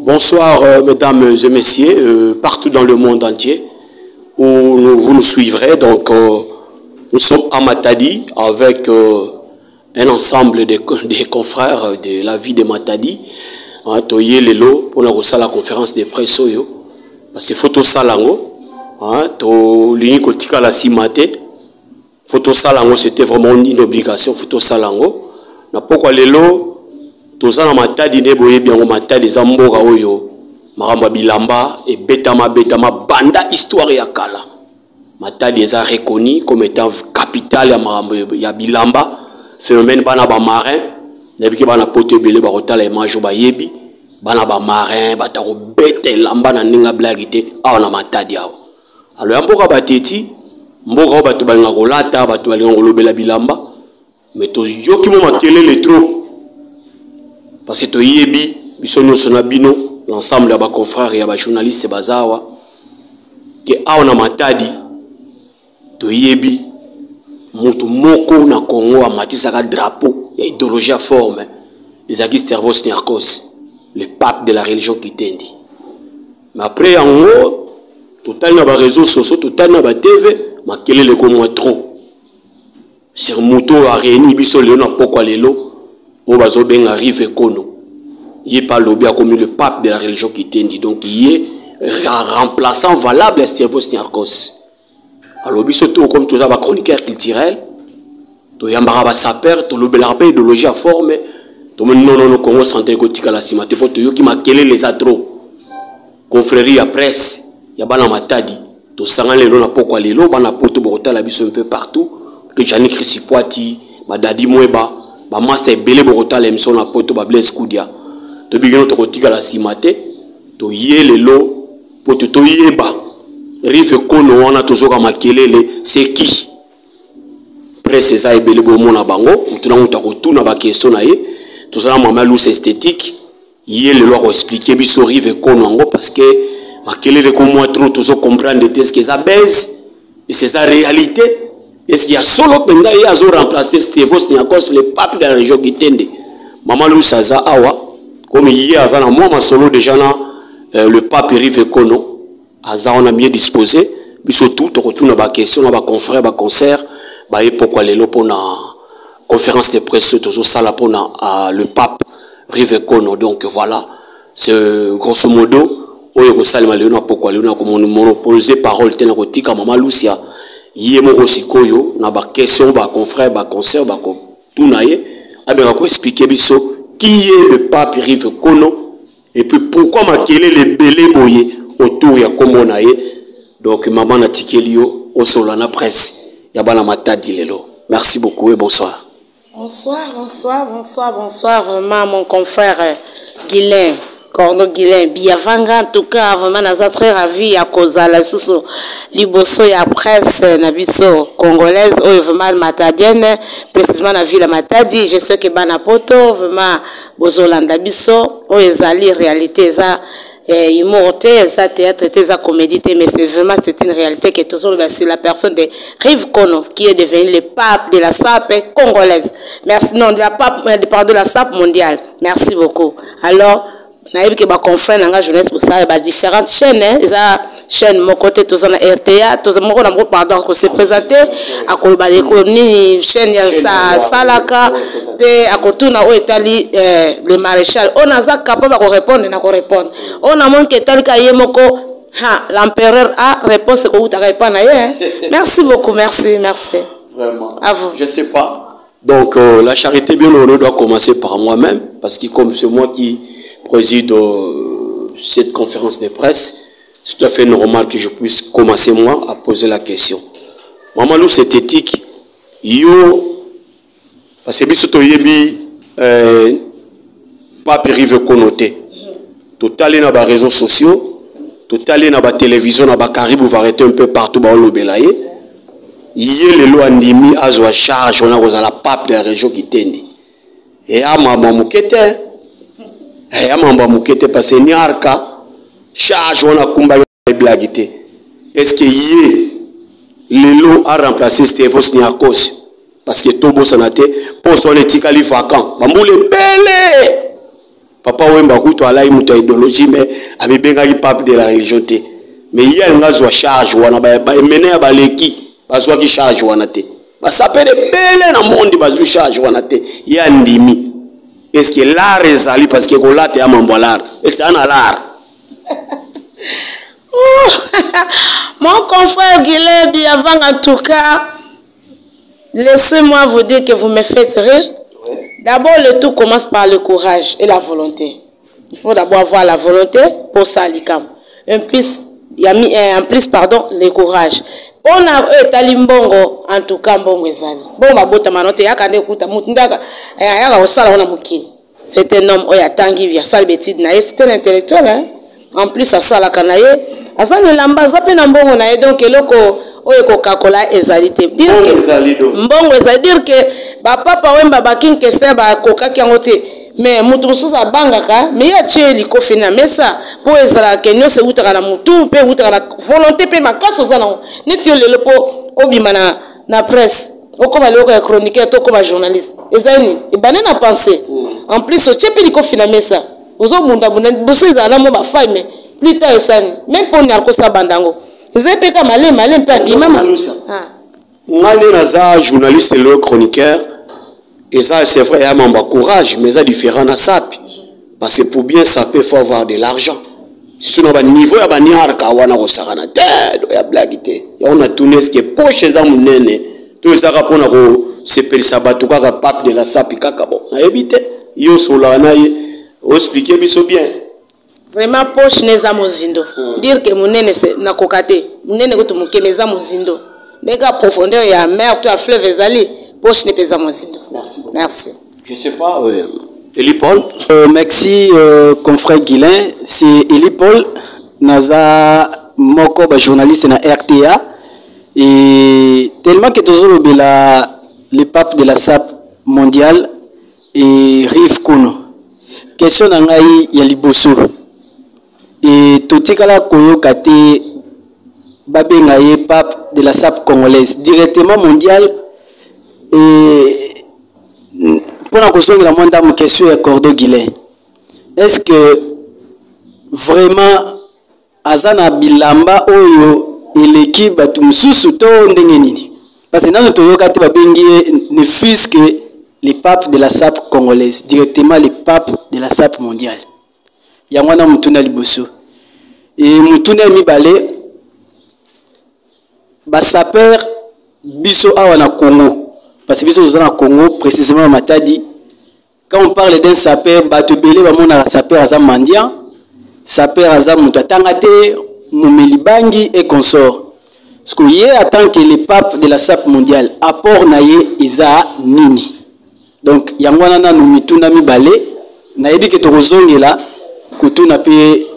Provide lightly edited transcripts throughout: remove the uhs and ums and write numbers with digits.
Bonsoir mesdames et messieurs, partout dans le monde entier où vous nous suivrez. Donc nous sommes à Matadi avec un ensemble des confrères de la vie de Matadi. Toye lelo pour la conférence de presse parce que photo salango to lini kotika la simate photo salango c'était vraiment une obligation photo salango na pourquoi lelo toza na Matadi ne boye bien Matadi za mboka oyo maramba bilamba et betama banda histoire ya kala. Matadi est reconnu comme étant capitale ya maramba ya bilamba phénomène bana ba marin depuis que bana pote belé ba rotala e majo ba yebi bana ba marin batako bete lamba na ninga blagité awa na Matadi awa. Alors mboka bateti mboka bato balinga kolata bato balinga kolobela bilamba mais to yoki mo makelele trop. Parce que to yebi bisono sonabino l'ensemble ya ba confrères ya ba journalistes bazawa que awa na Matadi to yebi moto moko na Congo a matisa ka drapeau ya idéologie à forme les Akis Tervos Niarkos le pape de la religion Kitendi. Mais après en haut total na ba réseaux sociaux total na ba TV makelele ko moi trop sur moto a réuni biso lelo na poko lelo o bazo benga Rive Kono. Il est pas lobby comme le pape de la religion Kitendi, donc il est remplaçant valable à Tervos Niarkos. Alors biso to comme tous les chroniqueurs culturels to yambara ba saper to lobela pa idéologie à forme to non Congo santé kotika la simate po to yoki makele les atro confrérie à presse ya bana Matadi to sanga lelo na poko lelo bana poto bota la biso un peu partout que Jani Krisipoati badadi mweba ba masa ebele bota la émission na poto ba Blaise Koudia to bigeno to kotika la simate to yé lelo po to yeba Rive Kono wana tozoka makelele c'est qui presse ça ebele bo mona bango mutuna muta kotuna ba question na ye tozala mama lous esthétique yé le loi expliquer biso Rive Kono ngo parce que makelele ko moi trop tozo comprendre est-ce que ça baise et c'est sa réalité est-ce qu'il y a solo penda ya zo remplacer Tervos Niarkos le pape de la région Kitende mama lous saza awa comme hier avant moi ma solo déjà na le pape Rive Kono on a mieux disposé, mais surtout, on a des questions, on a des confrères, des concerts, pourquoi les lots pour la conférence de presse, pour le pape Rive Kono. Donc voilà, c'est grosso modo, on a pourquoi les lots, comme on monopolisé parole, on a Mama Lucia, yémo osikoyo, on a des questions, des confrères, des concerts, tout naïe, on a expliqué qui est le pape Rive Kono, et puis pourquoi ma kélé les belés boyés autour ya kombo na ye donc maman na tikelio au solana presse ya bana Matadi lelo. Merci beaucoup et bonsoir. Bonsoir vraiment mon confrère Guilain Cordo Guilain Biavanga en tout cas vraiment naza très ravi à cause la sous liboso ya presse na biso congolaise ou vraiment matadienne précisément na ville Matadi. Je sais que bana poto vraiment bozolanda biso o ezali réalité ça immortel, ça théâtre, ça comédie, mais c'est vraiment une réalité que toujours c'est la personne de Rive Kono qui est devenu le pape de la SAP congolaise. Merci, non, de la pape, de la SAP mondiale. Merci beaucoup. Alors, on a vu que ma confrère dans la jeunesse pour ça, il y a différentes chaînes, hein, chaîne mon côté tous en RTA, tous en pardon, qu'on s'est présenté à Kolbalekoni, chaîne ça Salaka, et à Kotuna où est allé le maréchal. On a ça capable de répondre, n'a pas répondre. On a manqué tel qu'ayemoko, l'empereur a réponse que vous t'avez pas naïe. Merci beaucoup, merci. Vraiment. À vous. Je sais pas. Donc la charité bien honnête doit commencer par moi-même parce que comme c'est moi qui préside cette conférence de presse. C'est tout à fait normal que je puisse commencer moi à poser la question. Maman Lou c'est éthique. Yo parce que biso yebi pas Rive Kono te. Total na ba réseaux sociaux, total na ba télévision na ba Caribou va arrêter un peu partout ba lobelaye. Yé le lo andimi azwa charge on a cause la pape de la région Kitendi. Et à maman mukete et à maman mukete parce que niarka charge on a kumba blagité. Est-ce que yé Lelo a remplacé Tervos Niarkos parce que Tobo Sanate pour son étikali vacant. Mamboule belé Papa Wemba Kuto a une idéologie, mais avec Bengali pape de la religion. Mais il y a une charge, on a mené à Baleki, parce qu'il charge, on a été. Ça peut être belle dans le monde, parce qu'il charge, on a été. Il y a un demi. Est-ce que l'art est sali parce que l'art est un membre l'art? Est-ce qu'il y a un art? Mon confrère Guilhem Biavang, en tout cas, laissez-moi vous dire que vous me faites rire. D'abord, le tout commence par le courage et la volonté. Il faut d'abord avoir la volonté pour ça, l'ICAM. En plus, le courage. On a Talimbongo, en tout cas, bon, c'est un homme qui a tangi via ça, c'est un intellectuel. Hein? En plus, à ça, la canaille, à ça, le lamba, ça peut n'ambongo naïe, donc, le loco, Coca-Cola, ezalité. Dire que, papa, Wemba, Bakin, Kesteba, Coca, qui a noté. Mais mutusu za bangaka mais ya tcheli ko fina mais ça pour ezala kenyo se utaka na mutu pe utaka na volonté pe makaso za na neti le po obimana na presse okoma loko ya chroniqueur to comme journaliste ezani e banana penser en plus o tchepi ko fina mais ça ozo munda bunda bosi za na mo ba faille mais plus tard esani même pour nyarko sa bandango ezepe ka malé pe andima ngale na za journaliste le chroniqueur. Et ça, c'est vrai, il y a un courage, mais ça différent dans ça. Parce que pour bien saper, il faut avoir de l'argent. Si on a un niveau, il y a un niveau, on a tourné ce qui est poche, ça, mon nene. Tout ça, on a se pèle sabatou, pape de la sapi, kakabo. On a évité. Yo, sola, on a expliqué, bien. Vraiment, poche, n'est pas mozindo. Dire que mon nene, c'est na kokate. Mon nene, c'est mon kemeza mozindo. Les gars, profondeur, il y a un mer, tu as fleuve, ezali. Poche n'est pas mozindo. Merci beaucoup. Merci. Je ne sais pas, Eli Paul. Merci, confrère Guilhem. C'est Eli Paul, Naza Moko, journaliste na RTA. Et tellement que toujours le pape de la SAP mondiale et Rive Kuno. Question nangai Yaliboso. Et Totikala Koyo Kate Babengaye, pape de la SAP congolaise, directement mondial. Et pour la question de la moindre question est Cordo Guilhem. Est-ce que vraiment Azana Bilamba Oyo et l'équipe Batumsusu to ndengenini? Parce que dans notre Toyokate Babengi ne fût que les papes de la SAP congolaise, directement les papes de la SAP mondiale. Yamwana Mutuna Liboso. Et Mutuna Mibale Basaper Biso Awana Congo. Parce que nous sommes au Congo, précisément à Matadi. Quand on parle d'un sapeur, Batobele, on a un sapeur à Mandian, sapeur à Moutatangate, Moumelibangi et consort. Ce qu'il y a, tant que les papes de la SAP mondiale, apport naye Isa Nini. Donc, Yangwana nous mituna mi balé, naye dit que tu es là, que tu n'as pas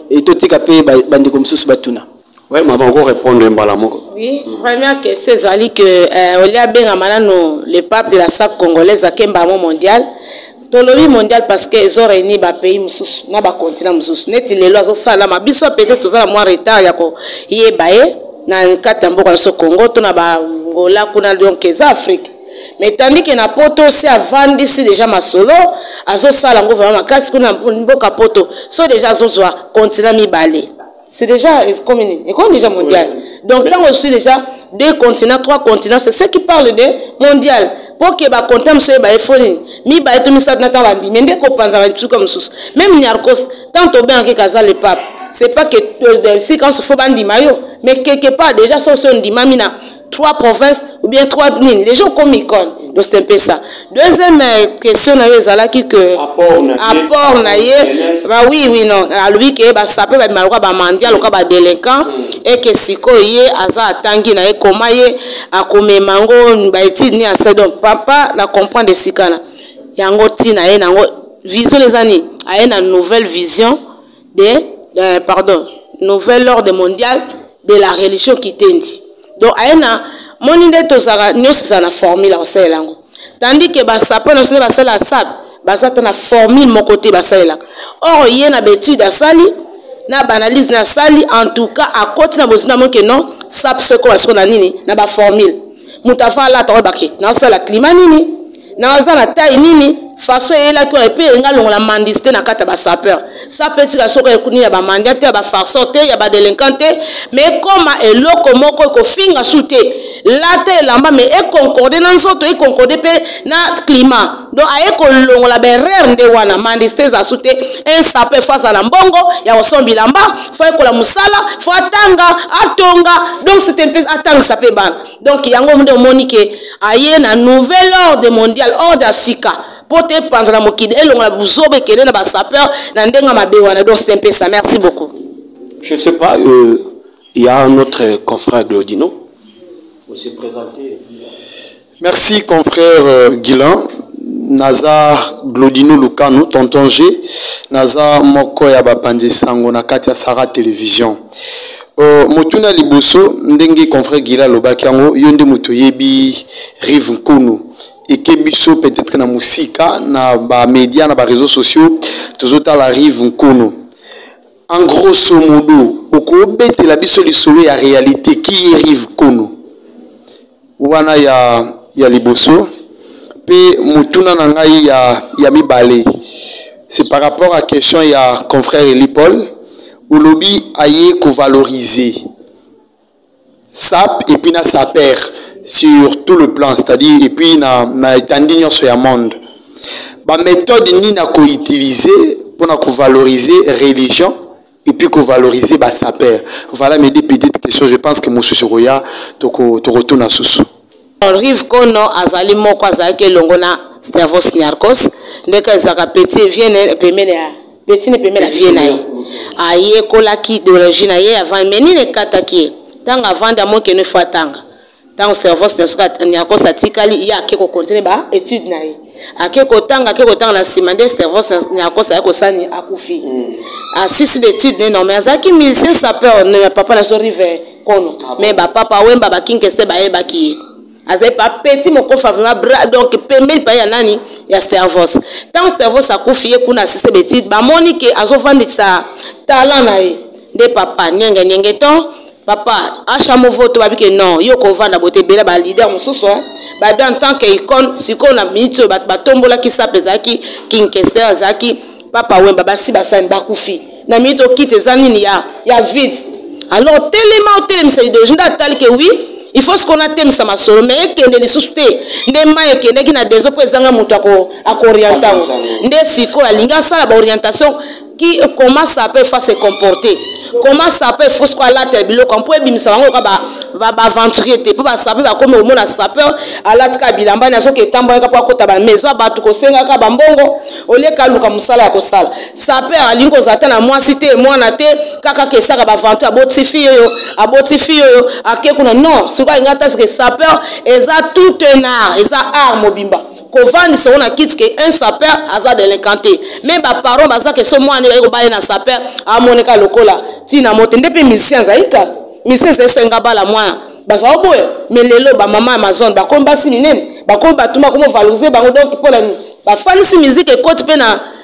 et tout tika pe bande comme sous batuna. Oui, maman, on va répondre un balamoko. Oui, première question, c'est que Olia Bengamana, le pape de la SAP congolaise, à Kembamo mondial, Tolobi mondial parce qu'ils ont réuni les pays, na ba continent mususu. Neti lelo azo sala mabiso peut-être tous à moins retard yako yebaye na katambo kwa so Congo to na ba Angola kuna donc les Afrique. Mais tandis que na poto aussi avant d'ici déjà masolo azo sala ngo vraiment kasi kuna mboka poto so déjà azo zwa continent mi balé. C'est déjà déjà mondial. Donc, tant aussi déjà 2 continents, 3 continents, c'est ce qui parle de mondial. Pour que les continents soient effondrés, mais même Niarkos, tant au bien que les papes, c'est pas que si quand se faut bandi maillot, mais quelque part déjà, si on dit mamina, 3 provinces ou bien 3 lignes, les gens comme icône. Donc c'est un peu ça. Deuxième question, que apport bah oui non, à lui que ça peut être malgré mandial ou délinquant et que si quoi aza tangi na comment a comme mango ba ni asa donc papa la comprendre de sikana yango tina et nango vision les années a une nouvelle vision de nouvelle ordre mondial de la religion qui tendi. Donc a une mon idée to ça nous c'est na formule au selango tandis que ba sapé no se ba sala sap ba ça na formule mon côté ba sala or y na betude asali na banalise na sali en tout cas à côté na bozina mon que non sap fait quoi ce na nini na ba formule mutafa la to baki na sala climat nini na za na taille nini façon et là quoi et puis la mandiste na kata ba sapeur ça peut dire soka ekuni ya ba mandiate ya ba farsote ya ba délinquante mais comme eloko moko ko finga souté là te lamba mais e concordé nan soto e concordé pe na climat donc aye ko longola ba erreur nde wana mandiste za souté un sapeur face à la mbongo ya osombi lamba faut ko la musala faut atanga atonga donc c'est un peu atanga sapé ban donc yango monde monique aye na nouvel ordre mondial ordre sika. Pote panza na mokide elongo la buzobe kele na ba sapeur na ndenga mabewana donc c'est un peu ça. Merci beaucoup. Je sais pas, il y a un autre confrère Glodino. Vous se présenter. Merci confrère Guilain. Naza Glodino Lukano tonton G. Naza moko ya bapande sango na kati ya Sara Télévision. Motuna liboso ndenge confrère Guilain lobaki yango yonde moto yebi Rive Nkunu. Et que biso peut-être na musika na ba médias na ba réseaux sociaux tozota la Rive Nkono en grosso modo oko bete la biso lisolo ya réalité qui est Rive Nkono wana ya liboso pe mutuna na ngai ya mibale c'est par rapport à question ya confrère Eli Paul ou lobby aye ko valoriser SAP et puis na sa père sur tout le plan, c'est-à-dire et puis na étendue sur le monde. La méthode ni na ko utiliser pour na ko valoriser religion et puis ko valoriser ba sa père. Voilà mes deux petites questions. Je pense que monsieur Roya to retourne à sous. Rive Kono azali moko azaki longona Stavros Niarchos ndeka zaka petit vienne pemena petit ne pemena vienne aye kolaki idéologie na ye avant menine kataki tanga avant da moke ne fatanga. Dans Stavros Niarchos atikali ya ke ko continuer ba étude na ye akeko tanga la simande Stavros Niarchos ayeko sani akufi assist d'étude ne non mais azaki musicien sapeur ne papa na so Rive Kono mais ba papa wemba ba kinkeste ba yeba ki azai pas petit moko favorable bras donc pemeli pa ya nani ya Stavros tant Stavros akufi kuna assist d'étude ba monique azovandi sa talent na ye de papa nyenge ton papa achamo voto babike non yo ko vanda bote bela ba leader mususu ba dans tant que icône siko na mito ba tombola ki sapezaki kinkester zaki papa wemba basi basani bakufi na mito kite zanini ya vide alors tellement c'est de jinda tal que oui il faut ce qu'on a thème ça masolo mais que ne susté nde maye que ne kina des opé zanga muto ako orientant nde siko alinga sala ba orientation qui comment ça peut faire se comporter comment ça peut faut ce qu'on a tebilo qu'on peut bimisa bango ba aventurier te pas ça peut ba comme au mona sapeur ala tika bilamba na so ke tambo ka pa kota ba maison ba tu ko senga ka bambongo ole ka luka musala ya ko sala sapeur alingo zata na moi cité moi na te kaka ke saka ba aventure abotifi yo ake kuna non c'est pas ngata ce que sapeur eza tout un art eza art mobimba Kovani se on a quitté que un sapeur aza délinquanté même ba parents baza que so moi ne ba ko ba na sapeur a monika lokola tina motende pe musicien zaika musicien c'est senga bala moi baza oboye mais lelo ba maman Amazon ba komba si minene ba komba tuma comment valoriser ba donc pour la ba fani si musique et côté pe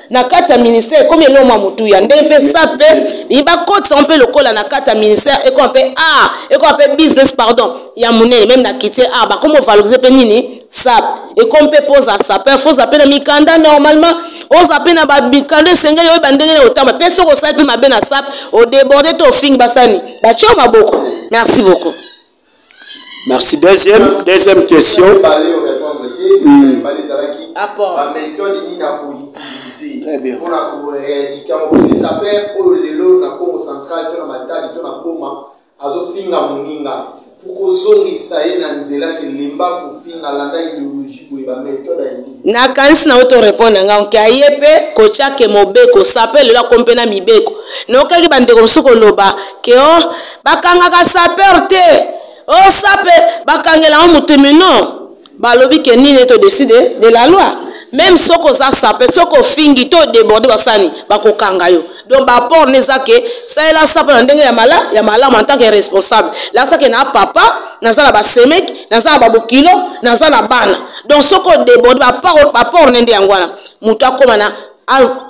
na kati ya ministère comme elo mwa mutu ya ndempe sape iba côté on peut lokola na kati ya ministère et qu'on peut et qu'on peut business pardon ya munene même na kiti ba comment valoriser pe nini sap et qu'on peut poser à sapeur faut appeler mikanda normalement on appelle na ba mikanda senga yo bandenge otama pe soko sap pe mabe na sap au déborder to fing basani ba choma beaucoup merci beaucoup. Merci. Deuxième question. La méthode qui n'a pas utilisé. Très bien. On a pour rééduquer ça perd au lelo na Congo central to na matadi to na Boma azo finga muninga pour kozongi saye na nzela ke limba pour finga landa idéologie ko ba méthode na kanisi na auto répondre nga onke ayepe ko chake mobeko sapele la kompena mibeko no kaki bandeko msuko loba ke o bakanga ka sapeur te o sape bakangela mutemi non balobi ke nini to décider de la loi même soko za sapé soko fingi to déborder basani bakokanga yo donc ba port nezake ça la sapé na ndenge ya mala en tant que responsable là ça que na papa na za ba semek na za ba bokilo na za na bana donc soko déborder ba port nende yangwana mutu akoma na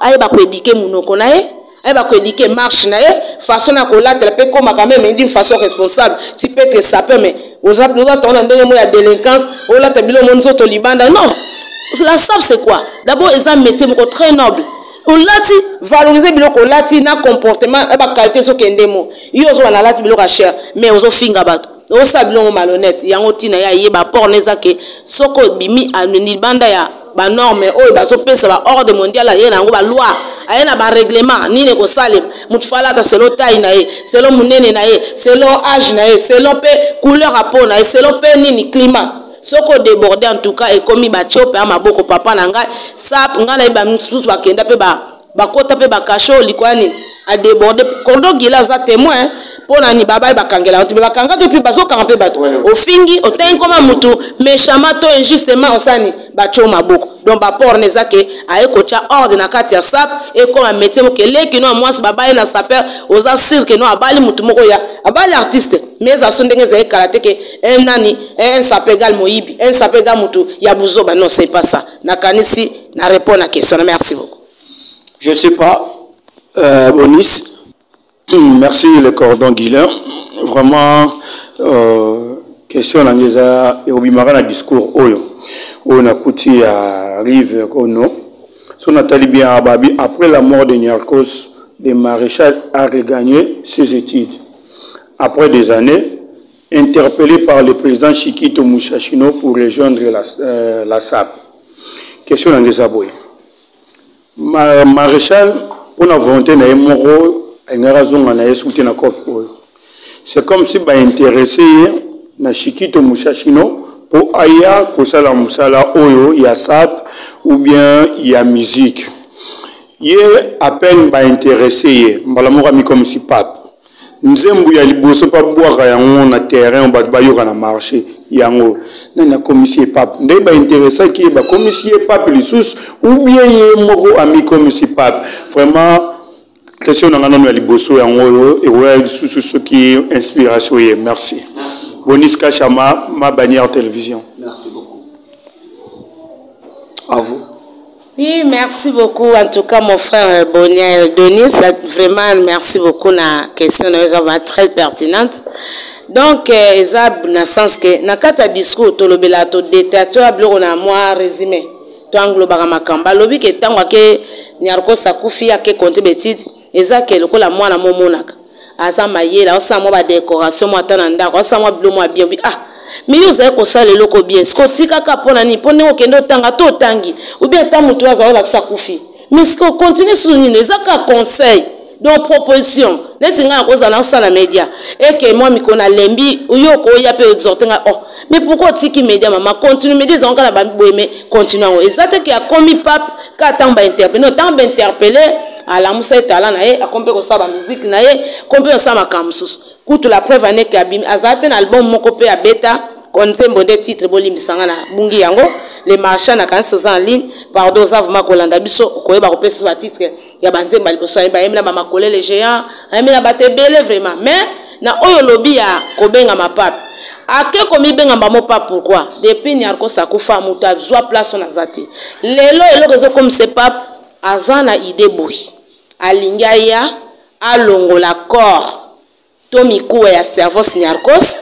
aye ba ko éduquer munoko na ye aye ba ko éduquer marche na ye façon na ko latela pe koma quand même d'une façon responsable tu peux te saper mais aux autres on a ndenge mo ya délinquance o la tabilo monzo to libanda non La SAP c'est quoi? D'abord ils ont un métier très noble. Olati valoriser biloko olati na comportement ba qualité so kendemo. Yo zo na lati biloko cher mais ozo finga bato. O sa biloko malhonnête yango tina ya yeba por nezake soko bimi anuni banda ya ba norme o ba so pesa ba ordre mondial ya nango ba loi ayena ba règlement ni ne ko salim mutu fala ta selon taille na ye selon munene na ye selon âge na ye selon pe couleur à peau na ye selon pe ni climat. Soko débordé en tout cas et comme ba chope ama boko papa na ngai sa ngana ba msusu ba kenda pe ba kota pe ba kasho likwani a débordé kondo gila za témoin pona ni baba ba kangela on ba kanga depuis baso camper bato au fingi au ten comme mutu méchamment to injustement osani ba choma boko donc ba por nezake aye kocha ordre na kati ya sap et comme métier mo kele ki no moi baba na saper oza cirque no abali mutu moko ya abali artiste mais ça sont des karaté que un nani un sapegal moyibi un sapegal mutu ya buzoba non c'est pas ça na kanisi na répondre à question. Merci beaucoup. Je sais pas Bonis, merci le cordon Guilain, vraiment question langeza et obimara na discours oyo on a coûté à rive kono son Nathalie bien ababi après la mort de Niarchos le maréchal a regagné ses études. Après des années, interpellé par le président Chikito Mushashino pour rejoindre la SAP. Question dans les aboués. Maréchal, pour la volonté de Moro, c'est comme si il intéressé na Chikito Mushashino pour aya kosala musala oyo ya SAP ou bien ya musique. Il est à peine intéressé, mbalamoura mi comme si pape. Nzembu ya liboso pa boaka yango na terrain ba bayoka na marché yango na commissaire pape ndé ba intéressant qui ba commissaire pape lisusu ou bien ye moko ami commissaire pape vraiment question na ngana ya liboso yango et ouais lisusu ce qui inspiration ye. Merci. Bonis Kachama, ma bannière télévision. Merci beaucoup. À vous. Oui, merci beaucoup. En tout cas, mon frère Bonia Denis, vraiment, merci beaucoup. La question est vraiment très pertinente. Donc, Ezab, dans le sens que, dans le discours, tu as un moi résumé. Tu as un lobby qui est tant que Niarko Sakoufi a compté bêtises. Ezab, qui est le la moi, la momonaka. Asa mayela, osa mo ba décoration, mo tananda, osa mo bilo mo bien. Ah, mais yo zay ko sala loko bien. Sko tika ka pona ni pone o kendo tanga to tangi. Ou bien ta mutu aza la Sakoufi. Mais sko continue sur ni ezaka conseil, donc proposition. Les singa ko za na sala média. Et que moi mi kona lembi, yo ko ya pe exhorter oh. Mais pourquoi tiki média maman continue média za ngala ba mais continue. Ezate ki a commis pape ka tamba interpeller, non tamba interpeller. À la moussa talent nae a compé ko sa ba musique nae compé ko sa makam susu kutu la preuve ane ka bim azape na album moko pe a beta konzembo de titre bolimbisanga na bungi yango les marchands na kanso en ligne pardon za vraiment kolanda biso ko ba ko pesa ba titre ya banzemba liboso ba yemna ba makole les géants ayemna ba tebele vraiment mais na oyo lobby ya ko benga mapape ake komi benga mbamo pa pourquoi depuis Niarko Sakoufa muta zwa place na zati lelo eloko comme c'est pape azana idée boy alingaya alongola corps to mikuwa ya cerveau Niarchos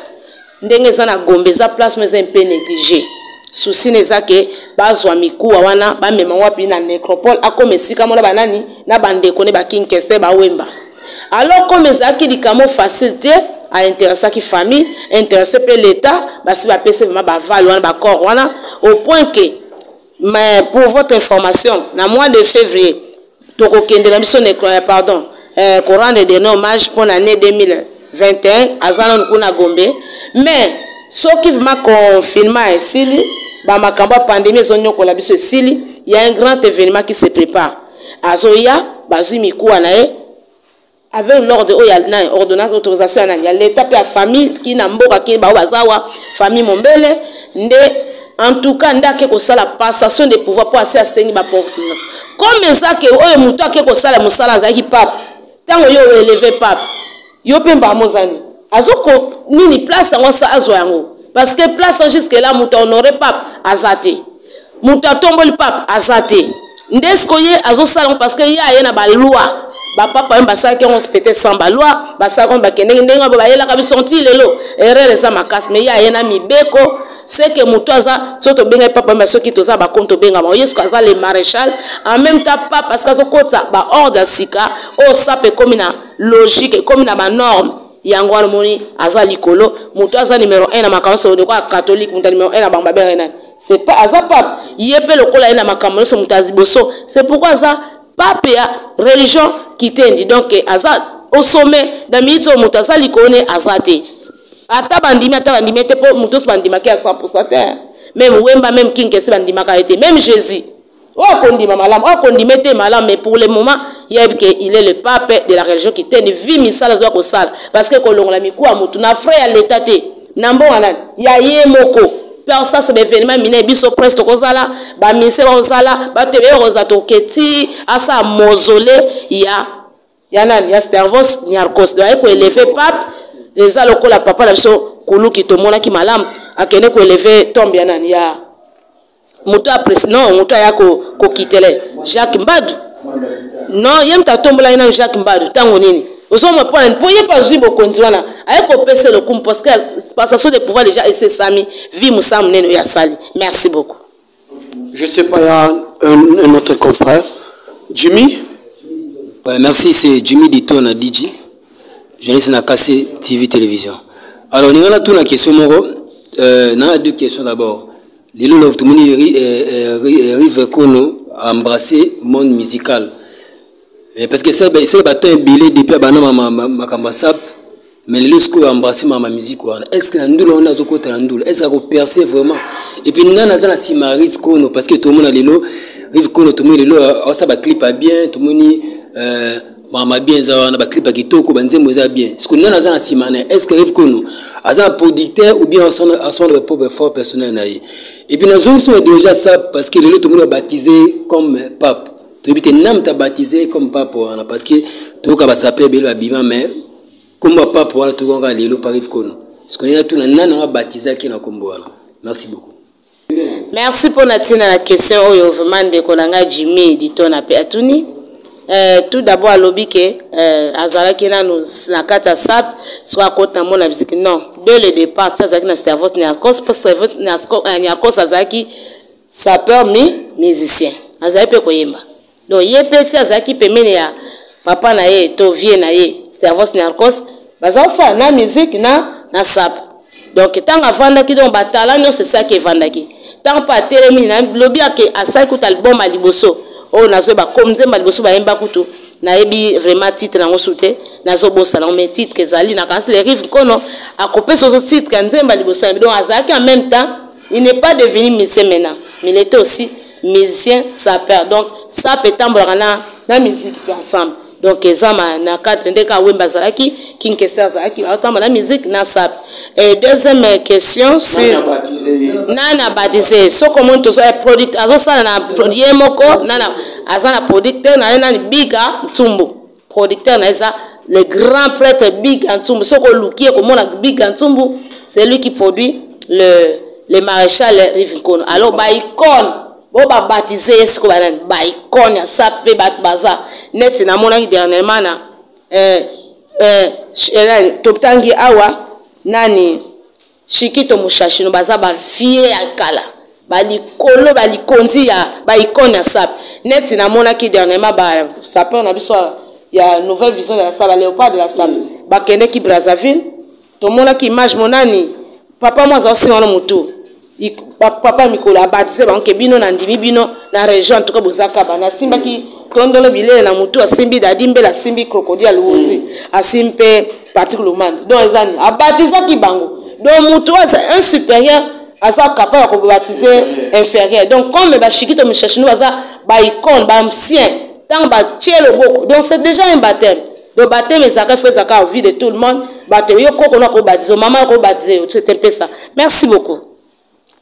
ndenge zana gombe za place mais un peu négligé souci nezake bazwa mikuwa wana ba mema wapi na nécropole akomesika mona banani na bandeko ne ba kinkese ba wemba alors comme ezaki likamo facilité a intéressé qui famille intéressé pe l'état basi ba pese vraiment ba val wana ba corps wana au point que mais pour votre information na mois de février pardon, Coran de hommage pour l'année 2021 à Zanon Kuna Gombe. Mais ce qui m'a confirmé ici, dans ma campagne pandémie, il y a un grand événement qui se prépare. Azoya, Bazumi Kouanae, avec l'ordre, il y a ordonnance d'autorisation, il y a l'état de la famille qui n'a pas de famille Mombele, en tout cas, il y a la passation de pouvoir pour assez à saigner ma porte. Comme ça que oyo muto akeko sala musala za hip-hop tango yo élevé pape yo pemba mozani azoko nini place ngo sa azwa yango parce que place jusque là muto honoré pape azate muto tomboli pape azate ndesko ye azo sala parce que ya na ba loi ba papa mba sa ke on se péter sans ba loi ba sa ko ba kende ndenga ba yela ka bisonti lelo erreur ça makasi mais ya na mibeko c'est que Moutouaza, tout au bien, papa, mais ceux qui toza, bah, compte au bien, est-ce que les maréchal, en même temps, pas parce que ça, bah, ordre à Sika, oh, ça peut comme une logique, comme une norme. Yangwa moni aza likolo muto aza numéro 1 na makambo de quoi catholique muto numéro 1 na bangba bena c'est pas aza pape yepe lokola na makambo so mutazi boso c'est pourquoi ça pape ya religion qui tendi donc aza au sommet da mito muto aza likone azate ata bandimi te po muto bandima ki à 100% même wemba même king se bandima ka été même Jésus mais pour le moment, il est le pape de la religion qui tient une vie misala zo ko sala parce que kolongola miku amutu na frère l'état te nambo anan ya ye moko per ça c'est événement miné biso presto kozala ba mise ba ozala ba tebe rozato keti asa mausolée ya nan ya Stervos Niarchos doit ko élever pape les a lokola papa la biso kulu ki to mona ki malam akene ko élever tombe ya nan ya Moutou après non Moutou ya ko kitele Jacques Mbadu non yem ta tombola ina Jacques Mbadu tango nini osoma point pour y pas zibo konziwana ay ko pese le kum parce que passation de pouvoir déjà et c'est Sami vi musam neno ya sali merci beaucoup. Je sais pas, il y a un autre confrère Jimmy. Ouais, merci, c'est Jimmy Dito na DJ journaliste na Kassé TV télévision. Alors on a tout la question moro on a deux questions d'abord. Les lots tout le monde arrive qu'on a embrassé le monde musical. Parce que c'est un billet depuis ma cambassap, mais les lots ont embrassé ma musique. Est-ce que on a ce côté est-ce qu'on perçoit vraiment? Et puis nous avons la simaris parce que tout le monde a les lots, arrive qu'on tout le monde les lots, ça va clip bien, tout le monde mama bien ça na ba clip kitoko banze moza bien est-ce que nous na za simane est-ce que arrive que nous un producteur ou bien à son propre fort personnel na et puis nous sommes déjà ça parce que le tout le monde baptisé comme pape tu dis nam ta baptisé comme pape parce que tout ka ba s'appeler belo abima mais comme pape wala tout nga lelo par arrive que nous est-ce que nous tout na baptisé qui na kombo wala merci beaucoup. Merci pour la question oyo vraiment de kolanga Jimmy Dito na pe atuni. Tout d'abord à lobby que azalaki na nous na kata sap soit côté mon la musique non dès le départ ça zaki na Stervos Niarchos parce que Niarchos azalaki sapeur musicien azalaki pe koyemba donc ye petit azalaki pemene ya papa na ye to vie na ye Stervos Niarchos bazao fa na musique na sap donc tant avandaki donc batala non c'est ça qui vendaki tant pas télémi na lobby que asai kuta album à liboso oh nazo ba comme zemba liboso ba yemba kutu na yebi vraiment titre na ngosute nazo bossa na mais titre que zali na kasi les rives kono a copier ce titre kan zemba liboso donc azaki en même temps il n'est pas devenu musicien maintenant mais il était aussi musicien sapeur donc ça peut tambola na musique ensemble donc ezama na cadre ndeka wemba zalaki kinkesa zalaki autant la musique na sap. Et deuxième question sur nana baptisé so comment to soit producteur azo sala na produit moko nana azana producteur na nani biga Ntsumbu producteur na ça le grand prêtre Biga Ntsumbu soko lukie comme on a Biga Ntsumbu c'est lui qui produit le maréchal Rivinkono alors ba icône bo ba baptisé est-ce que ba icône ya sapé bat baza net na mona dernièrement na toptangi awa nani Shikito Mushashino baza ba vie akala bali kolo bali konzi ya ba icône ya sap net na mona ki dernièrement ba sapeur na biso ya nouvelle vision de la sap léopard de la sap ba kende ki Brazzaville to mona ki image monani papa moi za wana mutu papa mikolo abatize banke bino na ndimi bino na région en tout cas bozaka bana simba ki tondolo bilele na mutu asimbi dadimbe la simbi crocodile luozi asimpe particulièrement donc ezani abatiza ki bango donc mutu c'est un supérieur asa capable de baptiser inférieur donc comme ba Shikito Mushashino baza ba icône ba ancien tant ba tielo boko donc c'est déjà un baptême le baptême ezaka fait ça au vie de tout le monde baptême yo koko na ko baptiser maman ko baptiser c'est un peu ça merci beaucoup.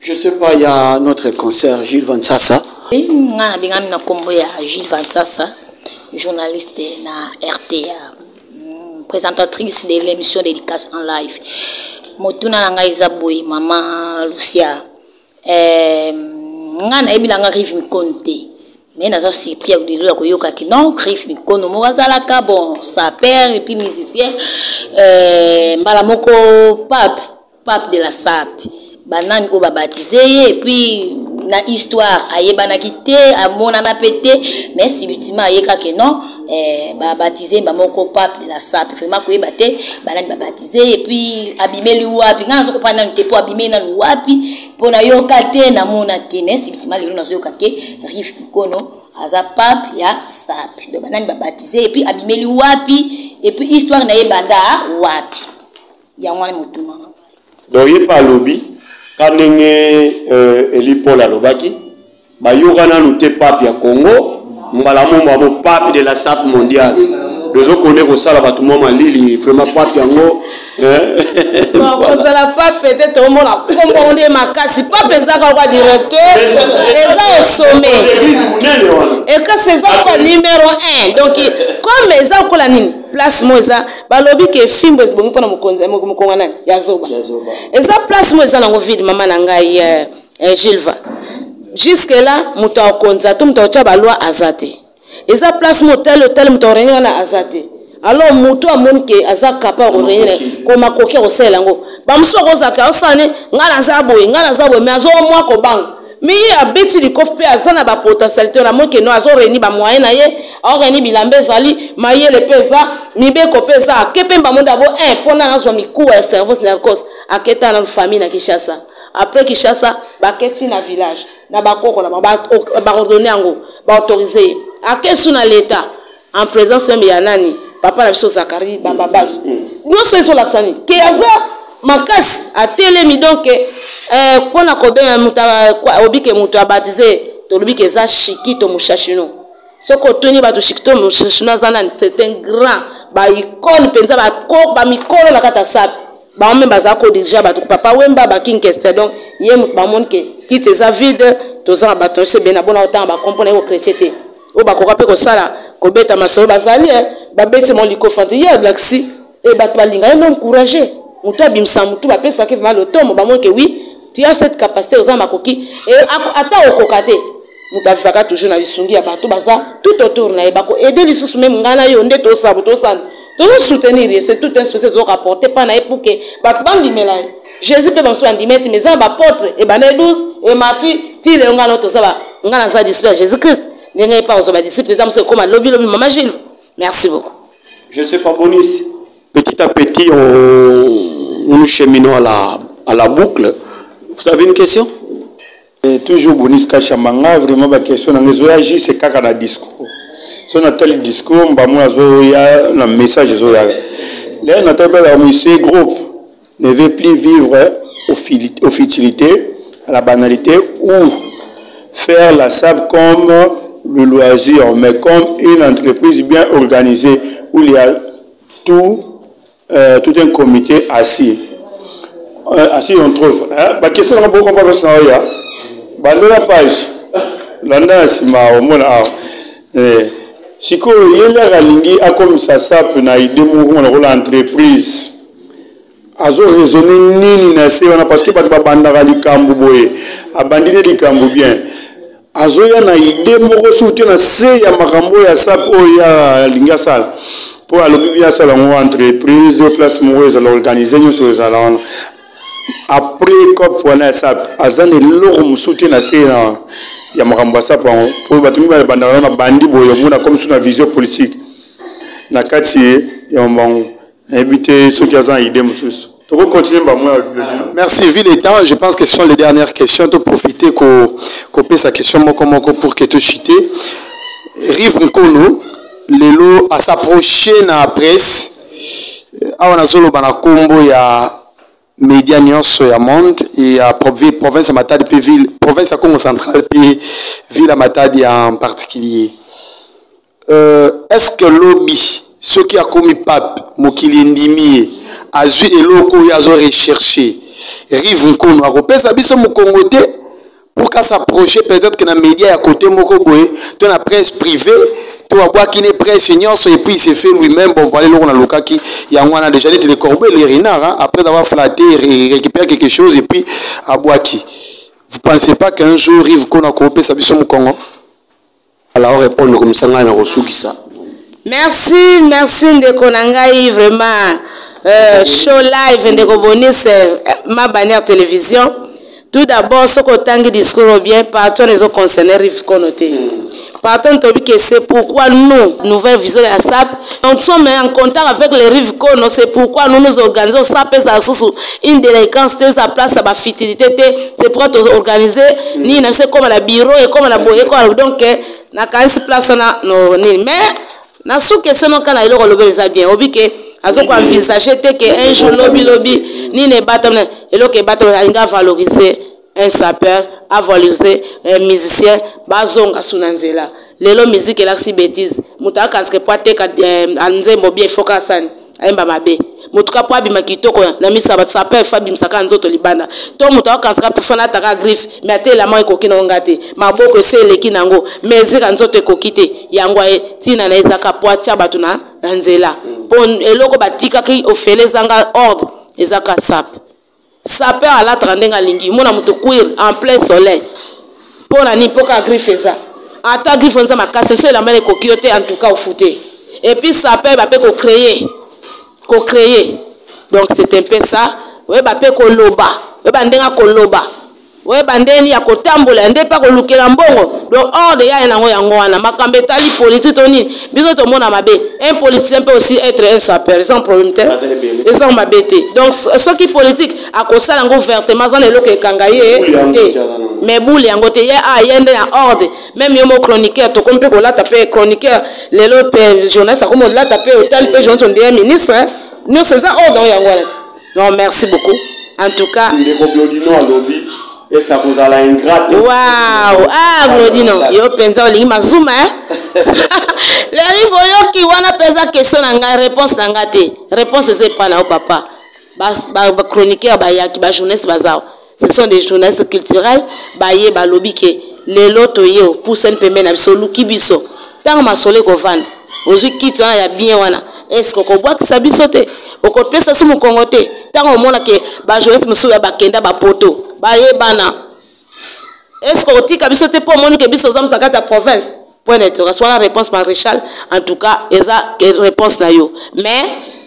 Je sais pas, il y a notre concert Gilles Van Sassa. Nga bingami na kombo ya Gilles Van Sassa, journaliste na RTA, présentatrice de l'émission d'éducation en live. Motuna nanga Isaboui, maman Lucia. Nga na ebila nga Rive Mikonte. Mais nazo surpris ak dilo ko yoka ki non Rive Mikono mo bazalaka bon sa père et puis musicien mbala moko pape de la sap. banani o babatize et puis na histoire ayebana kité amona na pété mais subitement ayeka que non babatize bamoko pape de la SAP vraiment ko yebate banani babatize et puis abimeli wapi ngazo ko pana nte po abimeli na wapi pona yoka te na mona te mais subitement lelo nazo yoka ke Rive Nkono aza pape ya SAP de banani babatize et puis abimeli wapi et puis histoire na yebanda wapi ya mwana mutuma donc il pas lobby quand Eli Paul alobaki bayoka nanu te pape ya Congo mbala mo pape de la SAP mondiale deux connaît ko sala batu mo malili vraiment pape yango bon ko sala pape peut-être au monde a comprendre makasi pape ezaka kwa directeur eza au sommet et que c'est ça numéro 1 donc comme eza ko la nini place moza balobi ke fimbo ezibongi pona mokonzi mokonga nani yazoba eza place moza nango vide mama na ngai Gilva jusque là muto akonza to muto acha balwa azate eza place motel muto renyo na azate alors muto amonke aza capable renyo ko makoki ko sela ngo ba muso ko zaka osane ngala zabo mais azo mwa ko bang mi abeti likof pe azana ba potentialité na monke no azo reni ba moyen na ye a reni bilambe zali maye le pesa mi be ko pesa kepe mba monda bo pona na zo mi ku ya cerveau nerveux aketa na famille na Kinshasa après Kinshasa baketi na village na bakoko na ba ordonner ngo ba autoriser akesu na l'état en présence même ya nani papa na biso Zakari baba bazo nous sommes l'aksani ke aza makasi atelemi donc pona ko ben muta obike muto abatize to lobike za Shikito Mushashino soko toni ba to Shikito Mushashino zana c'est un grand ba icône penza ba ko ba mikolo na kata SAP ba on même baza ko déjà ba to papa wemba ba king kester donc yem ba monde ke kite za vide to za ba to se bien abona autant ba comprendre ko chrétienté o ba ko ka pe ko sala ko beta masolo bazali ba beti mon liko fante ya blaxi et ba to balinga non encourager mutu abimisa mutu bapesa ke vraiment le tomo ba monke oui tu as cette capacité aux makoki et ata okokate mutu afaka toujours na lisungi ya bato baza tout autour na ebako aider les sous même ngana yo nde to sabu to san to nous soutenir c'est tout un soutien zo rapporter pas na pour que bato bandimela Jésus peut banso andimete mais za ba apôtre et bané 12 et Matthieu ti le ngana to za ngana za disciple Jésus Christ n'engagez pas aux disciples dans ce comme lobby maman Gilles merci beaucoup je sais pas Bonis petit à petit nous cheminons à la boucle. Vous avez une question? Toujours Bonis Kachamanga, vraiment ma question, on a agi c'est caca dans discours. Si on a tel discours, on a un message. Là, on a ce groupe ne veut plus vivre aux futilités, à la banalité, ou faire la SAP comme le loisir, mais comme une entreprise bien organisée, où il y a tout un comité assis. Assis, on trouve. La question est beaucoup plus simple. La page. Là, c'est ma si il y a un comme ça, ça peut être une entreprise. Azo raisonner nini na se wana parce que ba bandaka likambo boye abandine likambo bien azo ya na idée moko soutien na se ya makambo ya SAP ya linga sala pour alobi bien sala ngo entreprise place moko za organiser nyo za la après cop wana SAP azane loko soutien na se ya makambo ya SAP pour batumi ba bandaka na bandi boye mona comme sur la vision politique na kati ya mbango éviter ceux qui ont idée mususu. Merci, vu les temps, je pense que ce sont les dernières questions. Tu profiter qu'on pose sa question pour que tu chites. Rive Nkono, Lelo à s'approcher dans la presse. On a solo bana combo ya média nyonso ya monde et à province à Matadi puis ville province à Congo central puis ville à Matadi en particulier. Est-ce que lobby ce qui a commis pape mokili ndimi azu eloko yazo rechercher Rive Nkono akopesa biso mokongote pour qu'à s'approcher peut-être que na média à côté moko boye to na presse privée to aboa qui ne presse nyonso et puis il s'est fait lui-même bon voilà loko na lokaki ya ngwana déjà dit les corbeaux les renards après avoir flatté et récupérer quelque chose et puis aboa qui vous pensez pas qu'un jour Rive Nkono akopesa biso mokongo alors répondre comme ça na kosukisa. Merci Ndeko Nangai, vraiment show live Ndeko Bonis, ma bannière télévision. Tout d'abord, ce qu'on tangue discours bien, partout les autres concernés rive connoté. Partout que c'est pourquoi nous, nouvelle vision de la SAP, nous sommes en contact avec les rives conno, c'est pourquoi nous nous organisons SAP une délinquance de sa place à la fitilité, c'est pour organiser, ni ne sais comme la bureau et comme la boye, donc na quand place na no ni mais na sous que c'est non quand il le les bien, obi que azo ko envisager que un jour lobby ni ne batam et lo que batam inga valoriser un sapeur, à valoriser un musicien, bazonga sunanzela. Lelo musique et l'axi bêtise. Muta kanske poate ka anze mobie foka san. Aimba mabe. Mutuka po abima kitoko na misa ba sapeur fa bimsaka nzoto libanda. To muta kanske pa fana taka griffe, mais ate la main kokina ngate. Maboko se leki nango, mais zika nzoto kokite. Yangwa tina na ezaka po acha batuna nzela. Pon eloko batika ki ofele zanga ordre ezaka sap. Sapeur à la trendenga lingi, mona muto cuir en plein soleil. Pour la nipoka griffe ça. Ata griffe ça ma casse, c'est la main kokiote en tout cas au fouté. Et puis sapeur va peut créer. Donc c'est un peu ça. Ouais va peut koloba. Ouais bandenga koloba. Ouais bandeni ya kotambola ndé pas kolukela mbongo. Donc ordre ya na yango wana makambe tali politique toni. Biso to mona mabe. Un politicien peut aussi être un sapeur, sans problème. Et sans mabete. Donc ce qui politique a kosala ngo vertement dans les loke kangaye. Mais boule yango te ya ayende na ordre. Même yomo chroniqueur to kompe ko la taper chroniqueur les lope journaliste comme la taper au tel pe jonson des ministres. Nous c'est ça ordre yango. Non, merci beaucoup. En tout cas, et ça vous a l'ingrate. Waouh! Ah, Glodino, yo pensa olingi mazuma, hein? Les rivoyo qui wana pensa question nanga réponse nanga te. Réponse c'est pas là au papa. Ba chroniqueur ba yaki ba journaliste bazao. Ce sont des journalistes culturels, ba ye ba lobby ke les loto yo pour sen pembe na biso luki biso. Tant ma sole ko vendre. Ozui kit wana ya bien wana. Est-ce qu'on boit que ça biso te? Au côté ça sous mon congoté. Tant au mona ke ba journaliste musu ya ba kenda ba poto. Est-ce qu'on dit que pour moi que biso zam sakata province point d'interrogation la réponse maréchal en tout cas eza réponse na yo mais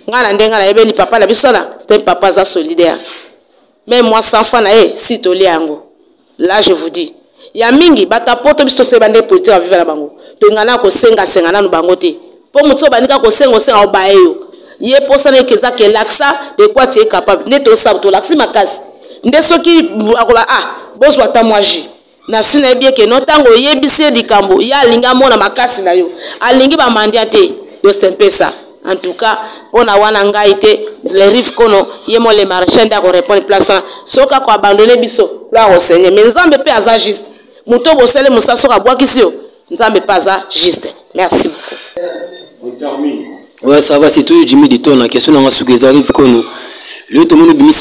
ngana ndenga na yebeli papa la biso na c'est un papa za solidaire mais moi sans fan na si to liango là je vous dis ya mingi bata poto biso se bande politique à vivre la bango to ngana ko senga na no bango te po mutso banika ko senga o baeyo ye posa na keza ke laksa de quoi tu es capable ne to sa to laksi makasi nde soki akola bozo atamwaji na sina bien que notango yebise dikambo ya linga mona makasi na yo alingi ba mandiate yo stempe ça en tout cas on a wana ngaite les rives kono yemo les marchés da ko répondre place soka ko abandonner biso la au Seigneur mais nzambe pe aza juste muto bosele musa soka bwa kisio nzambe pas aza juste merci beaucoup. On termine. Ouais ça va c'est toujours Jimmy Dito na question na sugeza rive kono. Le tout le monde bimi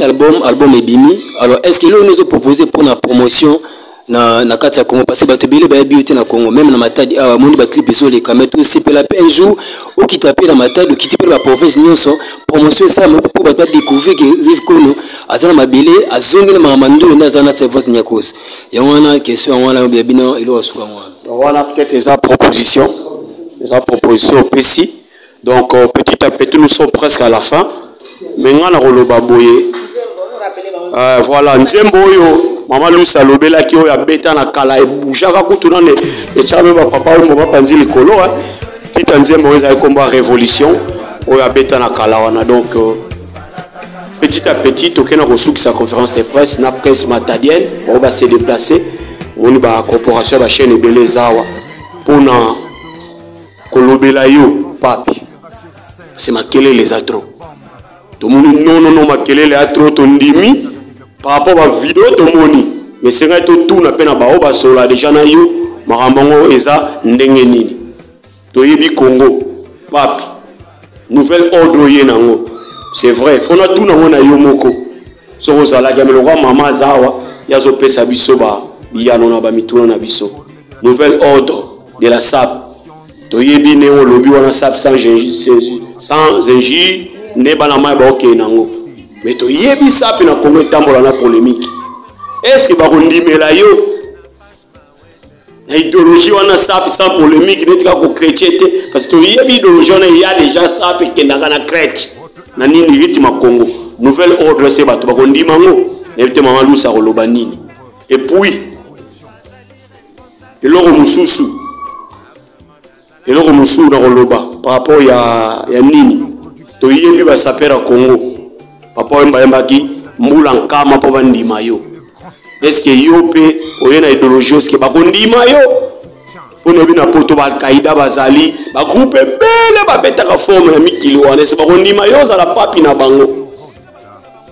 album est bimi. Alors est-ce que nous a proposé pour la promotion na kati ya Congo parce que bato bile ba beauté na Congo même na matadi a moni ba clip zo les caméras tout c'est la un jour au qui taper la matadi ou qui taper la province nyonso promotion ça pour bato découvrir que rive kono azana mabele azongela mamandolo na zana service nyakos ya wana question wana bino ilo asuka mwana on a peut-être des propositions au PC donc petit à petit nous sommes presque à la fin. Mais on a roloba boye. Voilà, nzembo yo mama lusa lobela ki o ya beta na kala e bujaka kutuna ne e chabe ba papa o mama panzi likolo tita nzembo eza komba révolution o ya beta na kala wana donc petit à petit tokena ko sukisa conférence de presse na presse matadienne on va se déplacer on ba corporation ba chaîne ebele zawa pona kolobela yo papi c'est makele les atro. Tout le monde non makelele a trop tondimi par rapport à vidéo tout le monde mais c'est vrai tout na pena ba oba sola déjà na yo marambango eza ndenge nini to yebi Congo papi nouvelle ordre ye nango c'est vrai fona tout nango na yo moko so ozala jamelo kwa mama zawa yazo pesa biso ba biyano na ba mituna na biso nouvelle ordre de la SAP to yebi ne on lobi wana SAP sans injure ne banama ba ok nango mais to yebi SAP na Congo tambola na polémique est-ce que ba kondimela yo na idéologie wana SAP sans polémique netika ko chrétien parce que to yebi idéologie wana ya déjà SAP kendanga na chrétien na nini rythme Congo nouvelle ordre c'est bato ba kondima ngo nevite mama lusa koloba nini Et puis, et l'or mususu na roloba par rapport ya nini to yebi ba sapera Congo papa wemba yembaki mbula nkama po bandima yo. Est-ce que yo pe oyena idéologie est-ce que ba kondima yo on a vu na poto ba Al-Qaïda bazali ba groupe bele ba betaka forme ya mikili wana se ba kondima yo za la papi na bango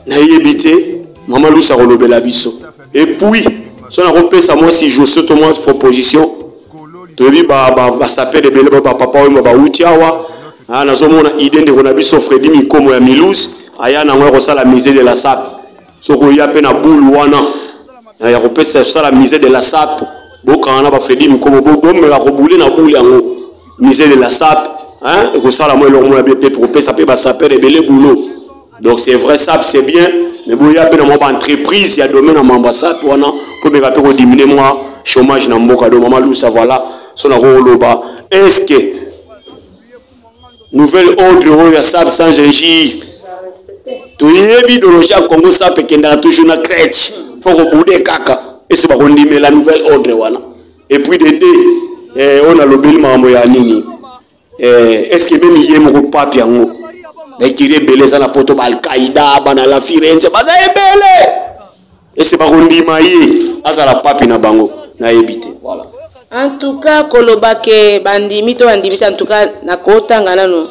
na yebite mama lusa kolobela biso. Et puis son a repesa moi si je saute moi proposition tobi ba sapere bele ba papa wemba ba utiawa na zomona idée de konabiso Fredi Mikomo ya Milouz aya na ngwa sala musée de la SAP soko ya pe na boule wana ya kopesa sala musée de la SAP bokana ba Fredi Mikomo bomela ko boule na boule yango musée de la SAP hein et ko sala mo elongo ya BP pour pesa pe ba sapere bele boulot. Donc c'est vrai SAP c'est bien mais bo ya pe na mo ba entreprise ya domaine na mamba SAP wana pour be ko diminuer moi chômage na mboka do mama lusa voilà sona ko loba. Est-ce que nouvel ordre ya SAP sans régir to yebi idéologie Congo SAP kenda toujours na crèche faut ko bouder kaka et c'est pas qu'on dit mais la nouvelle ordre wana et puis on a lobeli mambo ya nini est-ce que même yé mo papi yango ba kire belé ça na poto ba Al-Qaïda bana la Firenze baza ebele et c'est pas qu'on dit maye asa la papi na bango na ebité voilà. En tout cas, kolobake bandimi to bandimi en tout cas na kotanga nano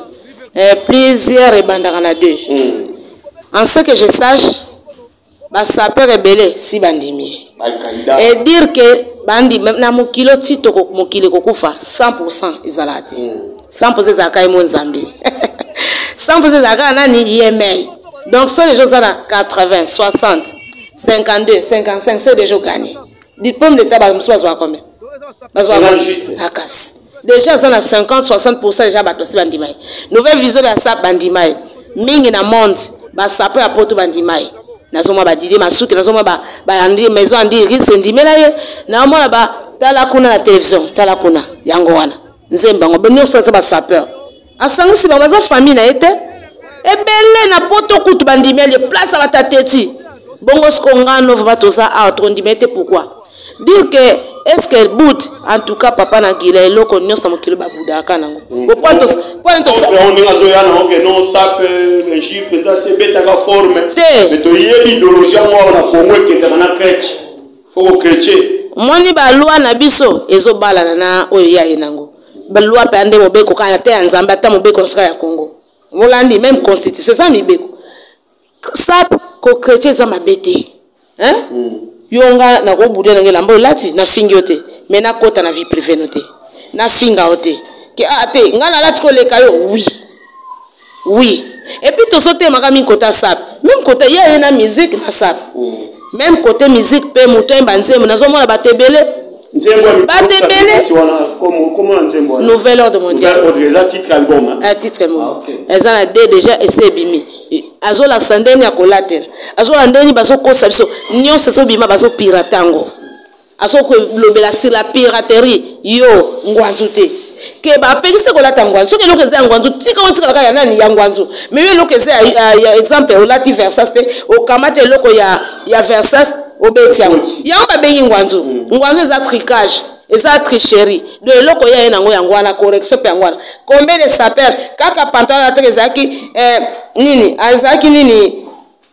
plusieurs et bandana deux. En ce que je sache, ba sapeur rebelle si bandimi. Et dire que bandi na mokilo tito mokile kokufa 100% izalate. 100% zakai mon Zambie. 100% zakai nani yemei. Donc soit les gens à 80, 60, 52, 55, c'est déjà gagné. Dites pommes de tabac soit combien? Déjà, ça a 50-60% déjà battu bandimai. Nouvelle vision de la SAP bandimai. Mingi na monde, ba sapé à poto bandimai. Nazoma ba didi masuki, nazoma ba andi maison andi risque ndimela ye. Na mona ba tala kuna la télévision, tala kuna yango wana. Nzemba ngo benyo ça ba sapé. Asangi si ba maza famille na été. Ebele na poto kutu bandimai les place à batateti. Bongo skonga no va toza a ondimete pourquoi? Dire que est-ce qu'elle bout en tout cas papa na gila eloko nyonso mokilo ba budaka nango bo point on est azoya na que non ça peut régir peut-être betaka forme mais to yebi idéologie moi na Congo kende na crèche faut crèche moni ba loi na biso ezo bala na oyo ya enango ba loi pe ande mobeko kana te nzamba ta mobeko sika ya Congo molandi même constitution ça mibeko ça ko crèche ça mabete hein yonga na ko budia na ngelambo lati na fingi yote mais na kota na vie privée noté na finga yote ke ate ngala lati ko leka yo oui et puis to sote makami kota SAP même kota ya na musique na SAP même côté musique pe muto mbanzemo nazomona batebele nouvel ordre mondial titre album un titre album elles en a déjà essayé bimi azola sandeni akolater azola ndeni baso kosa biso nyonso so bima baso piratango asoko lobela sur la piraterie yo ngwanzu te ke ba pekise kolata ngwanzu ke lokeze ngwanzu tika ontika kaka ya nani ya ngwanzu mais yo lokeze ya exemple olati versas te okamate loko ya versas obeti yango yango ba bengi ngwanzu ngwanzu za tricage eza tricherie de loko ya nango yango wana correction pe yango wana combien de sapeurs kaka pantalon atreke zaki nini azaki nini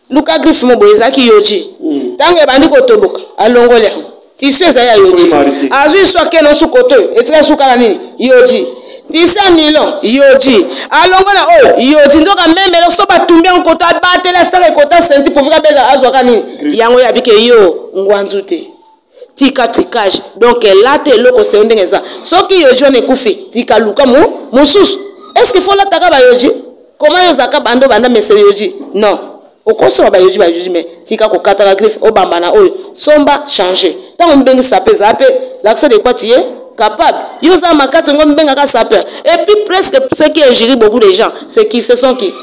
luka griffe mo boyezaki yoji tango bandi ko toboka alongole tissu eza ya yoji azui soke no sukoto etika sukala nini yoji tisa nilon yoji alongola oyo yoji ndoka memelo so batumbi en kota batela stake kota senti pour vika beza azwaka nini yango ya bike yo ngwanzu te tika tricage donc là te loko se ndenge za soki yoji on ekufi tika luka mususu est-ce qu'il faut la taka ba yoji comment yo zaka bando banda meseli yoji non okoso ba yoji mais tika ko katala griffe obamba na oyo somba changer tant on bengi sapeza ape l'accès de quoi tier capable yo za makasi ngom benga ka sapeur et puis presque ce qui injure beaucoup de gens c'est qui ce sont qui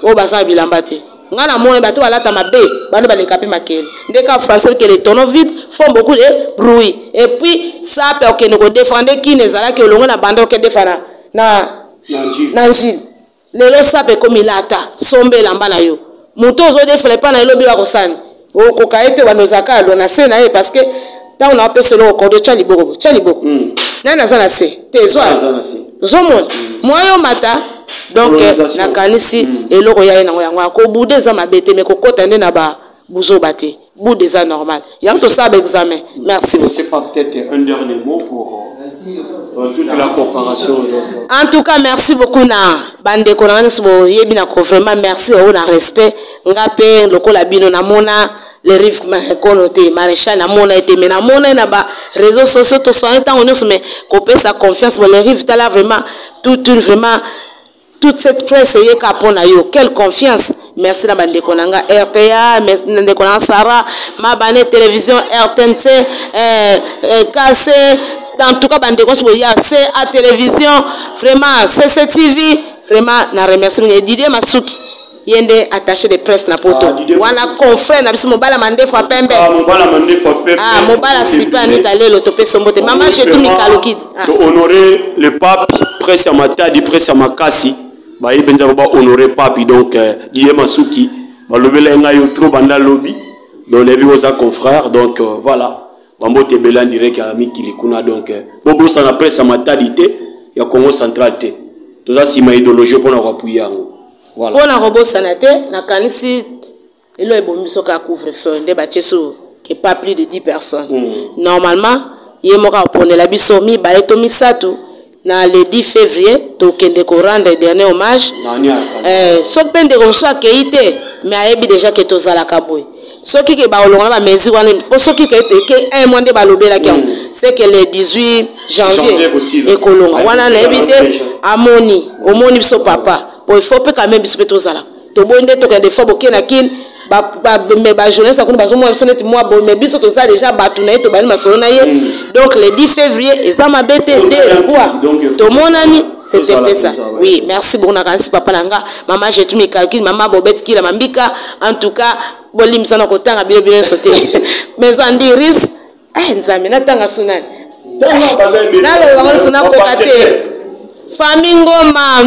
obasa bilambati ngana mona bato balata mabe bando balekapi makele ndeka français que les tonneaux vides font beaucoup de bruit et puis ça peut que nous défendre qui ne zala que longo na bando que défana na njil lelo ça peut comme ilata sombe lamba na yo muto zo defle pa na lobi wa kosani au cocaïte ou à nos accords on a c'est naé parce que tant on a appelé selon au corps de Tchaliboko nana zana c'est tes oies zomon moi yo mata donc na kanisi eloko ya na yango ko boudé za mabete mais ko kotande na ba buzo baté boudé za normal il y a tout ça examen merci c'est pas peut-être un dernier mot pour toute la coopération en tout cas merci beaucoup na bande ko na so yebi na ko vraiment merci on a respect ngapé lokola bino na mona les rives konoté maréchal na mona été mais na mona na ba réseaux sociaux to so temps on se met couper sa confiance les rives là vraiment toute cette presse est capona yo quelle confiance merci na bande konanga RTA merci na konanga Sarah ma bane télévision RTNC KC en tout cas bande ko so ya c'est à télévision vraiment CCTV vraiment na remercie Didier Masuki yende attaché de presse na poto wana confrère na biso mobala mandefa pembe mobala sipa ni talé l'otopé sombote maman j'ai tout mikalokid honorer le pape presse à Matadi presse à Makasi ba yebenza ba honorer pape donc Didier Masuki ba lobela ngayo trop banda lobby donc les bios confrères donc voilà bambote belan direct à Mikilikuna donc bobo ça na presse à Matadi té ya Congo central té tout ça si ma idéologie pour na appuyer yango. Voilà. Pour la robot sanate, na kanisi, il y a un couvre-feu, des bâtiments qui pas plus de 10 personnes. Normalement, il y a un pour la bisomi, baletomi sato, na le 10 février, donc il y a rendre dernier hommage. Sauf que de reçoit kéité, mais il y a déjà que tous à la caboue. Ce qui est baolonga mesure pour ce qui est un mois de balobé la c'est que le 18 janvier et colonga wana na évité amoni omoni biso papa pour il faut pas quand même biso tozala to bonde to ka des fois bokena kin ba jeunesse akuni bazo mo biso net moi bon mais biso tozala déjà batu na to bani masolo na ye donc le 10 février ezama bete de quoi to monani c'était ça oui merci beaucoup na kansi papa nanga maman j'ai tout mes calculs maman bobet ki la mambika en tout cas bolim sana ko tanga bien bien sauter mais on dit risque nzambe na tanga sunani na le wango sona ko kate famille ngoma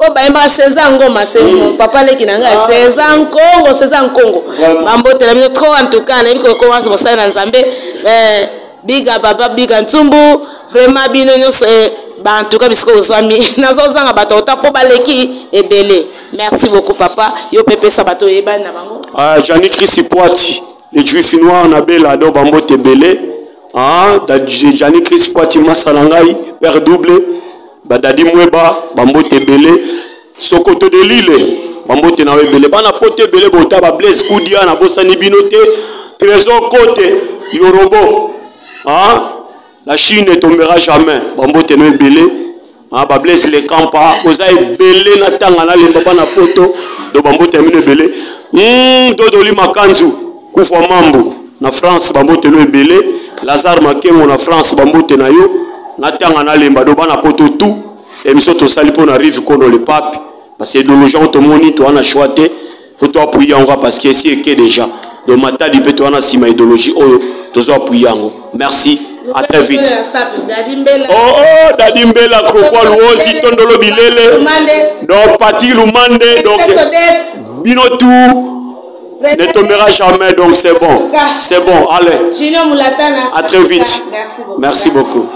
o baimba César ngoma c'est mon papa leki nanga César Nkongo mambote la bino trop en tout cas na biko commence mo sana nzambe biga papa biga ntsumbu vraiment bino nyonso en tout cas bisiko ozwami nazozanga bato otapo baleki ebele merci beaucoup papa yo pepe sabato yeba na bango Jani Chris Poiti les juifs noirs na bela do bambote belé Jani Chris Poiti masalangai père double badadi mweba bambote belé sokoto de lille bambote na belé bana pote belé bota ba Blaise Koudia na bosani binote trésor côté yorobo la Chine ne tombera jamais. Bambote no belé. Ba Blaise les campa. Oza belé na tanga na lemba na poto. Do bambote no belé. Dodoli Makanzu. Kufa Mambo. Na France bambote no belé. Lazare Makengo na France bambote na yo. Na tanga na lemba do bana poto tout. Et miso to sali po na rive kono le pape. Parce que de gens to moni to ana choité. Faut to appuyer en parce que c'est que déjà. Donc Matadi peut to ana sima idéologie oyo to appuyer en. Merci. À très vite. Dadi Mbela Krokwa Luosi Tondolo Bilele. Donc Pati Lumande. Donc Binotou ne tombera jamais. Donc c'est bon. C'est bon. Allez. À très vite. Merci beaucoup.